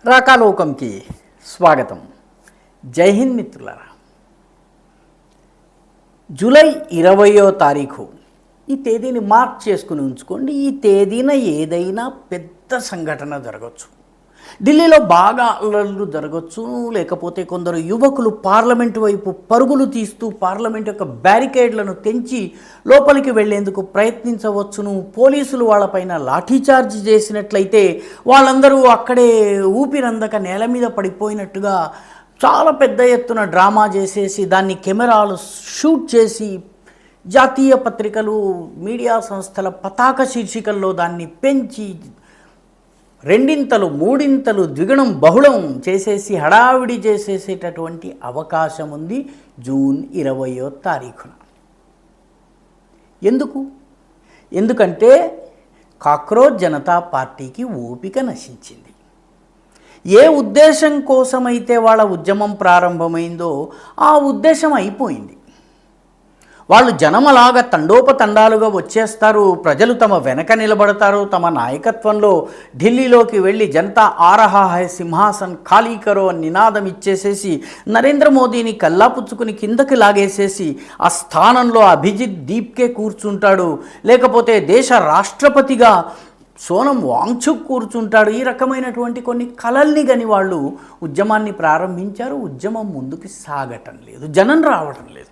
రాకాలోకంకి స్వాగతం. జై హింద్ మిత్రులారా. జూలై 20వ తారీఖు ఈ తేదీని మార్క్ చేసుకుని ఉంచుకోండి. ఈ తేదీన ఏదైనా పెద్ద సంఘటన జరగచ్చు. ఢిల్లీలో బాగా అల్లర్లు జరగచ్చు, లేకపోతే కొందరు యువకులు పార్లమెంటు వైపు పరుగులు తీస్తూ పార్లమెంట్ యొక్క బ్యారికేడ్లను తెంచి లోపలికి వెళ్లేందుకు ప్రయత్నించవచ్చును. పోలీసులు వాళ్ళపైన లాఠీచార్జ్ చేసినట్లయితే వాళ్ళందరూ అక్కడే ఊపిరందక నేల మీద పడిపోయినట్టుగా చాలా పెద్ద ఎత్తున డ్రామా చేసేసి దాన్ని కెమెరాలు షూట్ చేసి జాతీయ పత్రికలు మీడియా సంస్థల పతాక శీర్షికల్లో దాన్ని పెంచి రెండింతలు మూడింతలు ద్విగుణం బహుళం చేసేసి హడావిడి చేసేసేటటువంటి అవకాశం ఉంది జూన్ 20వ తారీఖున. ఎందుకంటే కాక్రోచ్ జనతా పార్టీకి ఓపిక నశించింది. ఏ ఉద్దేశం కోసమైతే వాళ్ళ ఉద్యమం ప్రారంభమైందో ఆ ఉద్దేశం అయిపోయింది. వాళ్ళు జనమలాగా తండోపతండాలుగా వచ్చేస్తారు, ప్రజలు తమ వెనక నిలబడతారు. తమ నాయకత్వంలో ఢిల్లీలోకి వెళ్ళి జనతా ఆరహా హై సింహాసన్ ఖాళీ కరో అని నినాదం ఇచ్చేసేసి నరేంద్ర మోదీని కల్లాపుచ్చుకుని కిందకి లాగేసేసి ఆ స్థానంలో అభిజిత్ దీప్కే కూర్చుంటాడు, లేకపోతే దేశ రాష్ట్రపతిగా సోనం వాంగ్చుక్ కూర్చుంటాడు. ఈ రకమైనటువంటి కొన్ని కలల్ని గని వాళ్ళు ఉద్యమాన్ని ప్రారంభించారు. ఉద్యమం ముందుకు సాగటం లేదు, జనం రావటం లేదు.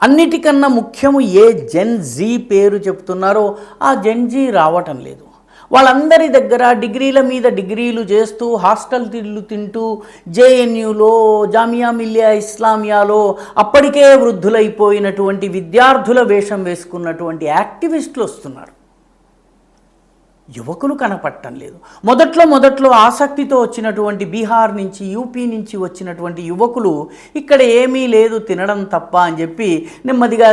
అన్నిటికన్నా ముఖ్యము ఏ జెన్ జీ పేరు చెప్తున్నారో ఆ జెన్ జీ రావటం లేదు. వాళ్ళందరి దగ్గర డిగ్రీల మీద డిగ్రీలు చేస్తూ హాస్టల్ తిళ్ళు తింటూ జేఎన్యూలో జామియా మిలియా ఇస్లామియాలో అప్పటికే వృద్ధులైపోయినటువంటి విద్యార్థుల వేషం వేసుకున్నటువంటి యాక్టివిస్టులు వస్తున్నారు. యువకులు కనపడటం లేదు. మొదట్లో ఆసక్తితో వచ్చినటువంటి బీహార్ నుంచి యూపీ నుంచి వచ్చినటువంటి యువకులు ఇక్కడ ఏమీ లేదు తినడం తప్ప అని చెప్పి నెమ్మదిగా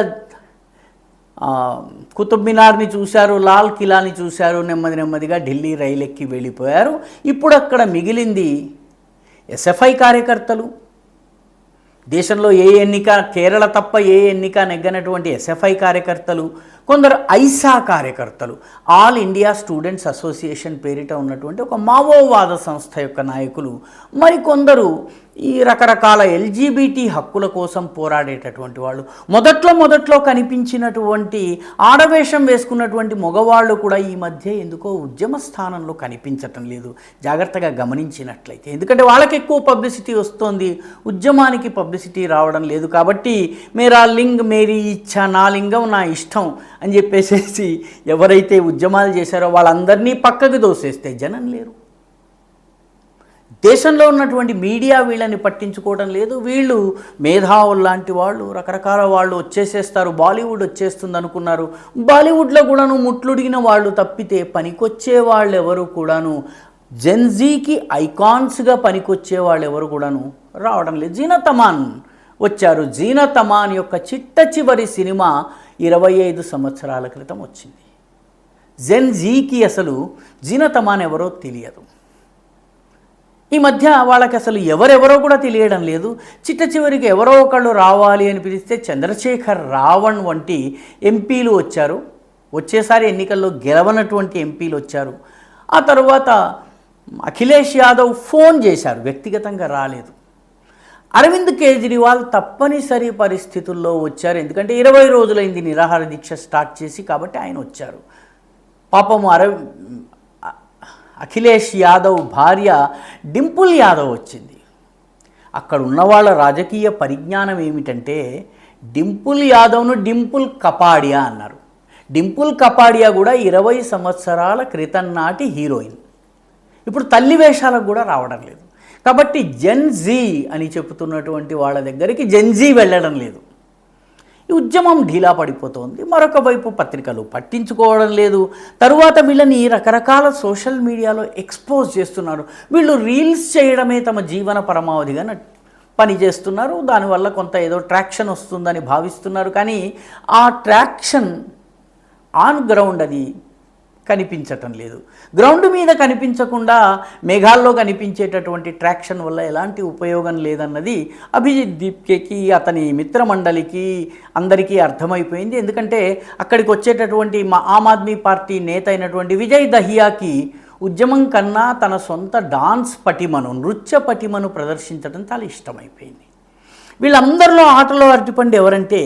కుతుబ్ మినార్ని చూశారు, లాల్ కిలాని చూశారు, నెమ్మదిగా ఢిల్లీ రైలు ఎక్కి వెళ్ళిపోయారు. ఇప్పుడు అక్కడ మిగిలింది ఎస్ఎఫ్ఐ కార్యకర్తలు. దేశంలో ఏ ఎన్నిక, కేరళ తప్ప ఏ ఎన్నిక నెగ్గనటువంటి ఎస్ఎఫ్ఐ కార్యకర్తలు, కొందరు ఐసా కార్యకర్తలు, ఆల్ ఇండియా స్టూడెంట్స్ అసోసియేషన్ పేరిట ఉన్నటువంటి ఒక మావోవాద సంస్థ యొక్క నాయకులు, మరికొందరు ఈ రకరకాల ఎల్జీబీటీ హక్కుల కోసం పోరాడేటటువంటి వాళ్ళు. మొదట్లో కనిపించినటువంటి ఆడవేషం వేసుకున్నటువంటి మగవాళ్ళు కూడా ఈ మధ్య ఎందుకో ఉద్యమ స్థానంలో కనిపించటం లేదు జాగ్రత్తగా గమనించినట్లయితే. ఎందుకంటే వాళ్ళకి ఎక్కువ పబ్లిసిటీ వస్తుంది, ఉద్యమానికి పబ్లిసిటీ రావడం లేదు. కాబట్టి మేరా లింగ్ మేరీ ఇచ్ఛా, నా లింగం నా ఇష్టం అని చెప్పేసేసి ఎవరైతే ఉద్యమాలు చేశారో వాళ్ళందరినీ పక్కకు దోసేస్తే జనం లేరు. దేశంలో ఉన్నటువంటి మీడియా వీళ్ళని పట్టించుకోవడం లేదు. వీళ్ళు మేధావులు లాంటి వాళ్ళు, రకరకాల వాళ్ళు వచ్చేసేస్తారు. బాలీవుడ్ వచ్చేస్తుంది అనుకున్నారు. బాలీవుడ్లో కూడాను ముట్లుడిగిన వాళ్ళు తప్పితే పనికొచ్చే వాళ్ళు ఎవరు కూడాను, జెన్జీకి ఐకాన్స్గా పనికొచ్చే వాళ్ళు ఎవరు కూడాను రావడం లేదు. జీనత్ అమాన్ వచ్చారు. జీనత్ అమాన్ యొక్క చిట్ట చివరి సినిమా 25 సంవత్సరాల క్రితం వచ్చింది. జెన్జీకి అసలు జీనత్ అమాన్ ఎవరో తెలియదు. ఈ మధ్య వాళ్ళకి అసలు ఎవరెవరో కూడా తెలియడం లేదు. చిట్ట చివరికి ఎవరో ఒకళ్ళు రావాలి అని పిలిస్తే చంద్రశేఖర్ రావణ్ వంటి ఎంపీలు వచ్చారు. వచ్చేసారి ఎన్నికల్లో గెలవనటువంటి ఎంపీలు వచ్చారు. ఆ తర్వాత అఖిలేష్ యాదవ్ ఫోన్ చేశారు, వ్యక్తిగతంగా రాలేదు. అరవింద్ కేజ్రీవాల్ తప్పనిసరి పరిస్థితుల్లో వచ్చారు, ఎందుకంటే 20 రోజులైంది నిరాహార దీక్ష స్టార్ట్ చేసి, కాబట్టి ఆయన వచ్చారు. పాపము అఖిలేష్ యాదవ్ భార్య డింపుల్ యాదవ్ వచ్చింది. అక్కడ ఉన్నవాళ్ళ రాజకీయ పరిజ్ఞానం ఏమిటంటే డింపుల్ యాదవ్ను డింపుల్ కపాడియా అన్నారు. డింపుల్ కపాడియా కూడా 20 సంవత్సరాల క్రితం నాటి హీరోయిన్. ఇప్పుడు తల్లి వేషాలకు కూడా రావడం లేదు. కాబట్టి జెన్ జీ అని చెబుతున్నటువంటి వాళ్ళ దగ్గరికి జెన్ జీ వెళ్ళడం లేదు. ఈ ఉద్యమం ఢీలా పడిపోతుంది. మరొక వైపు పత్రికలు పట్టించుకోవడం లేదు. తరువాత వీళ్ళని రకరకాల సోషల్ మీడియాలో ఎక్స్పోజ్ చేస్తున్నారు. వీళ్ళు రీల్స్ చేయడమే తమ జీవన పరమావధిగా పనిచేస్తున్నారు. దానివల్ల కొంత ఏదో ట్రాక్షన్ వస్తుందని భావిస్తున్నారు. కానీ ఆ ట్రాక్షన్ ఆన్ గ్రౌండ్ అది కనిపించటం లేదు. గ్రౌండ్ మీద కనిపించకుండా మేఘాల్లో కనిపించేటటువంటి ట్రాక్షన్ వల్ల ఎలాంటి ఉపయోగం లేదన్నది అభిజిత్ దీప్కేకి, అతని మిత్రమండలికి అందరికీ అర్థమైపోయింది. ఎందుకంటే అక్కడికి వచ్చేటటువంటి ఆమ్ ఆద్మీ పార్టీ నేత అయినటువంటి విజయ్ దహియాకి ఉద్యమం కన్నా తన సొంత డాన్స్ పటిమను, నృత్య పటిమను ప్రదర్శించడం చాలా ఇష్టమైపోయింది. వీళ్ళందరిలో ఆటలో అరటిపండు ఎవరంటే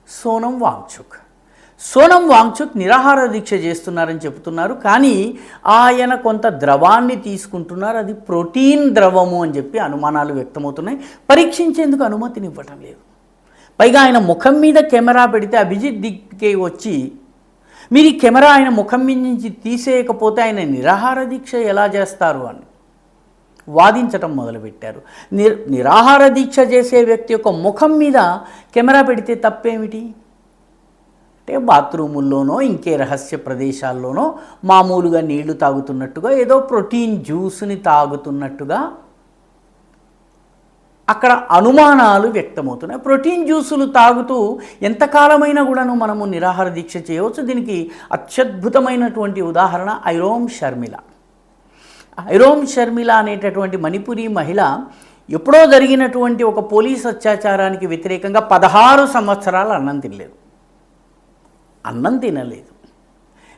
సోనం వాంగ్చుక్. సోనం వాంగ్చుక్ నిరాహార దీక్ష చేస్తున్నారని చెబుతున్నారు, కానీ ఆయన కొంత ద్రవాన్ని తీసుకుంటున్నారు, అది ప్రోటీన్ ద్రవము అని చెప్పి అనుమానాలు వ్యక్తమవుతున్నాయి. పరీక్షించేందుకు అనుమతినివ్వటం లేదు. పైగా ఆయన ముఖం మీద కెమెరా పెడితే అభిజిత్ దిగ్కే వచ్చి మీరు ఈ కెమెరా ఆయన ముఖం మీద నుంచి తీసేయకపోతే ఆయన నిరాహార దీక్ష ఎలా చేస్తారు అని వాదించటం మొదలుపెట్టారు. నిరాహార దీక్ష చేసే వ్యక్తి యొక్క ముఖం మీద కెమెరా పెడితే తప్పేమిటి అంటే బాత్రూముల్లోనో ఇంకే రహస్య ప్రదేశాల్లోనో మామూలుగా నీళ్లు తాగుతున్నట్టుగా, ఏదో ప్రోటీన్ జ్యూస్ని తాగుతున్నట్టుగా అక్కడ అనుమానాలు వ్యక్తమవుతున్నాయి. ప్రోటీన్ జ్యూసులు తాగుతూ ఎంతకాలమైనా కూడాను మనము నిరాహార దీక్ష చేయవచ్చు. దీనికి అత్యద్భుతమైనటువంటి ఉదాహరణ ఐరోమ్ షర్మిల. ఐరోమ్ షర్మిల అనేటటువంటి మణిపురి మహిళ ఎప్పుడో జరిగినటువంటి ఒక పోలీస్ అత్యాచారానికి వ్యతిరేకంగా 16 సంవత్సరాలు అన్నం తినలేదు.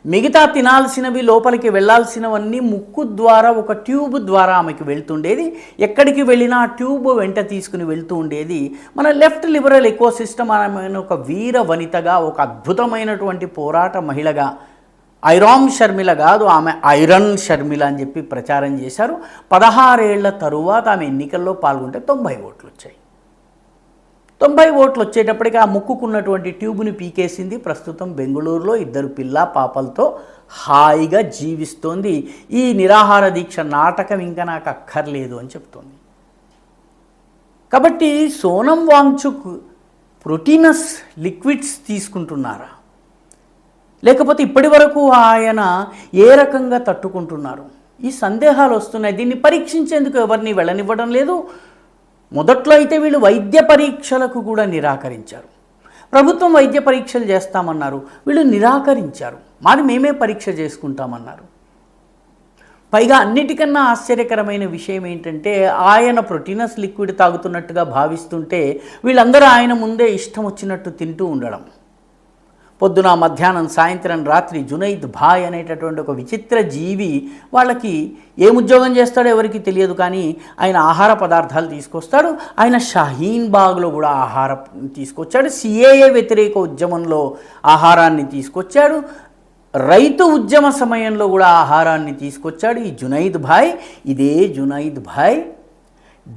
మిగతా తినాల్సినవి, లోపలికి వెళ్ళాల్సినవన్నీ ముక్కు ద్వారా ఒక ట్యూబ్ ద్వారా ఆమెకి వెళ్తుండేది. ఎక్కడికి వెళ్ళినా ఆ ట్యూబ్ వెంట తీసుకుని వెళ్తూ ఉండేది. మన లెఫ్ట్ లిబరల్ ఎకోసిస్టమ్ ఆమెను ఒక వీర వనితగా, ఒక అద్భుతమైనటువంటి పోరాట మహిళగా, ఐరామ్ షర్మిల కాదు ఆమె ఐరన్ షర్మిల అని చెప్పి ప్రచారం చేశారు. 16 ఏళ్ల తరువాత ఆమె ఎన్నికల్లో పాల్గొంటే 90 ఓట్లు వచ్చాయి. 90 ఓట్లు వచ్చేటప్పటికి ఆ ముక్కుకున్నటువంటి ట్యూబ్ని పీకేసింది. ప్రస్తుతం బెంగళూరులో 2 పిల్ల పాపలతో హాయిగా జీవిస్తోంది. ఈ నిరాహార దీక్ష నాటకం ఇంకా నాకు అక్కర్లేదు అని చెప్తోంది. కాబట్టి సోనం వాంగ్చుక్ ప్రోటీనస్ లిక్విడ్స్ తీసుకుంటున్నారా, లేకపోతే ఇప్పటి వరకు ఆయన ఏ రకంగా తట్టుకుంటున్నారు, ఈ సందేహాలు వస్తున్నాయి. దీన్ని పరీక్షించేందుకు ఎవరిని వెళ్ళనివ్వడం లేదు. మొదట్లో అయితే వీళ్ళు వైద్య పరీక్షలకు కూడా నిరాకరించారు. ప్రభుత్వం వైద్య పరీక్షలు చేస్తామన్నారు, వీళ్ళు నిరాకరించారు. మాది మేమే పరీక్ష చేసుకుంటామన్నారు. పైగా అన్నిటికన్నా ఆశ్చర్యకరమైన విషయం ఏంటంటే ఆయన ప్రోటీనస్ లిక్విడ్ తాగుతున్నట్టుగా భావిస్తుంటే వీళ్ళందరూ ఆయన ముందే ఇష్టం వచ్చినట్టు తింటూ ఉండడం. పొద్దున, మధ్యాహ్నం, సాయంత్రం, రాత్రి జునైద్ భాయ్ అనేటటువంటి ఒక విచిత్ర జీవి వాళ్ళకి ఏం ఉద్యోగం చేస్తాడో ఎవరికి తెలియదు, కానీ ఆయన ఆహార పదార్థాలు తీసుకొస్తాడు. ఆయన షాహీన్ బాగ్లో కూడా ఆహారం తీసుకొచ్చాడు. సిఏఏ వ్యతిరేక ఉద్యమంలో ఆహారాన్ని తీసుకొచ్చాడు. రైతు ఉద్యమ సమయంలో కూడా ఆహారాన్ని తీసుకొచ్చాడు ఈ జునైద్ భాయ్. ఇదే జునైద్ భాయ్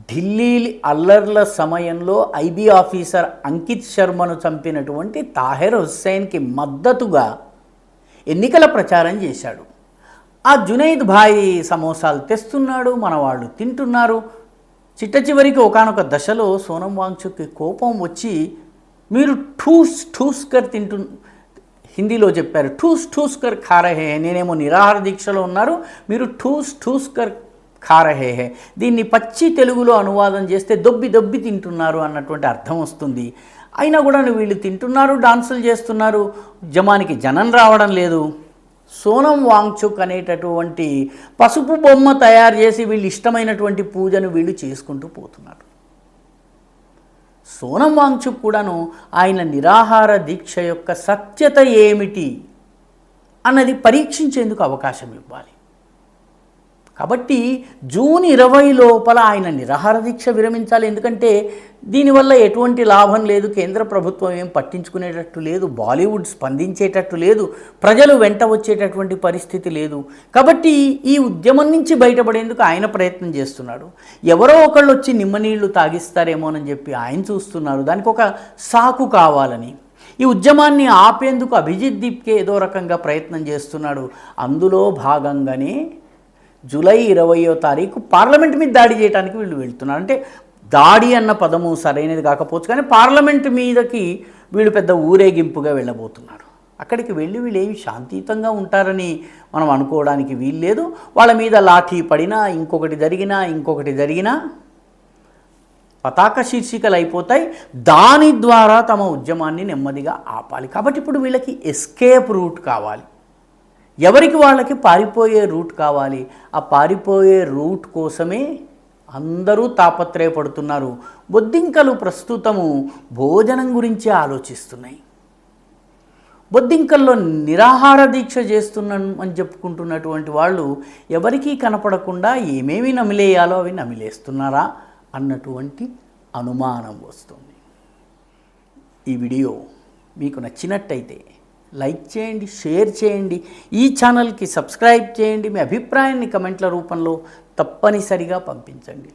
ఢిల్లీ అల్లర్ల సమయంలో ఐబీ ఆఫీసర్ అంకిత్ శర్మను చంపినటువంటి తాహిర్ హుస్సేన్కి మద్దతుగా ఎన్నికల ప్రచారం చేశాడు. ఆ జునైద్ భాయ్ సమోసాలు తెస్తున్నాడు, మన వాళ్ళు తింటున్నారు. చిట్ట చివరికి ఒకానొక దశలో సోనం వాంగ్చుక్కి కోపం వచ్చి మీరు ఠూస్ కర్ హిందీలో చెప్పారు, ఠూస్ కర్ ఖా రహే హై, నేనేమో నిరాహార దీక్షలో ఉన్నారు, మీరు ఠూస్ కర్ ఖా రహే హై, దీన్ని పచ్చి తెలుగులో అనువాదం చేస్తే దొబ్బి తింటున్నారు అన్నటువంటి అర్థం వస్తుంది. అయినా కూడా వీళ్ళు తింటున్నారు, డాన్సులు చేస్తున్నారు, ఉద్యమానికి జనం రావడం లేదు. సోనం వాంగ్చుక్ అనేటటువంటి పసుపు బొమ్మ తయారు చేసి వీళ్ళు ఇష్టమైనటువంటి పూజను వీళ్ళు చేసుకుంటూ పోతున్నారు. సోనం వాంగ్చుక్ కూడాను ఆయన నిరాహార దీక్ష యొక్క సత్యత ఏమిటి అన్నది పరీక్షించేందుకు అవకాశం ఇవ్వాలి. కాబట్టి జూన్ 20 లోపల ఆయన నిరాహార దీక్ష విరమించాలి. ఎందుకంటే దీనివల్ల ఎటువంటి లాభం లేదు, కేంద్ర ప్రభుత్వం ఏం పట్టించుకునేటట్టు లేదు, బాలీవుడ్ స్పందించేటట్టు లేదు, ప్రజలు వెంట వచ్చేటటువంటి పరిస్థితి లేదు. కాబట్టి ఈ ఉద్యమం నుంచి బయటపడేందుకు ఆయన ప్రయత్నం చేస్తున్నాడు. ఎవరో ఒకళ్ళు వచ్చి నిమ్మనీళ్లు తాగిస్తారేమోనని చెప్పి ఆయన చూస్తున్నారు. దానికి ఒక సాకు కావాలని ఈ ఉద్యమాన్ని ఆపేందుకు అభిజిత్ దీప్కే ఏదో రకంగా ప్రయత్నం చేస్తున్నాడు. అందులో భాగంగానే జూలై 20వ తారీఖు పార్లమెంట్ మీద దాడి చేయడానికి వీళ్ళు వెళ్తున్నారు. అంటే దాడి అన్న పదము సరైనది కాకపోవచ్చు, కానీ పార్లమెంట్ మీదకి వీళ్ళు పెద్ద ఊరేగింపుగా వెళ్ళబోతున్నారు. అక్కడికి వెళ్ళి వీళ్ళు ఏమి శాంతియుతంగా ఉంటారని మనం అనుకోవడానికి వీల్లేదు. వాళ్ళ మీద లాఠీ పడినా, ఇంకొకటి జరిగినా పతాక శీర్షికలు అయిపోతాయి. దాని ద్వారా తమ ఉద్యమాన్ని నెమ్మదిగా ఆపాలి. కాబట్టి ఇప్పుడు వీళ్ళకి ఎస్కేప్ రూట్ కావాలి. ఎవరికి వాళ్ళకి పారిపోయే రూట్ కావాలి. ఆ పారిపోయే రూట్ కోసమే అందరూ తాపత్రయపడుతున్నారు. బొద్దింకలు ప్రస్తుతము భోజనం గురించి ఆలోచిస్తున్నాయి. బొద్దింకల్లో నిరాహార దీక్ష చేస్తున్నాం అని చెప్పుకుంటున్నటువంటి వాళ్ళు ఎవరికీ కనపడకుండా ఏమేమి నమిలేయాలో అవి నమిలేస్తున్నారా అన్నటువంటి అనుమానం వస్తుంది. ఈ వీడియో మీకు నచ్చినట్టయితే లైక్ చేయండి, షేర్ చేయండి, ఈ ఛానల్కి సబ్స్క్రైబ్ చేయండి, మీ అభిప్రాయాన్ని కమెంట్ల రూపంలో తప్పనిసరిగా పంపించండి.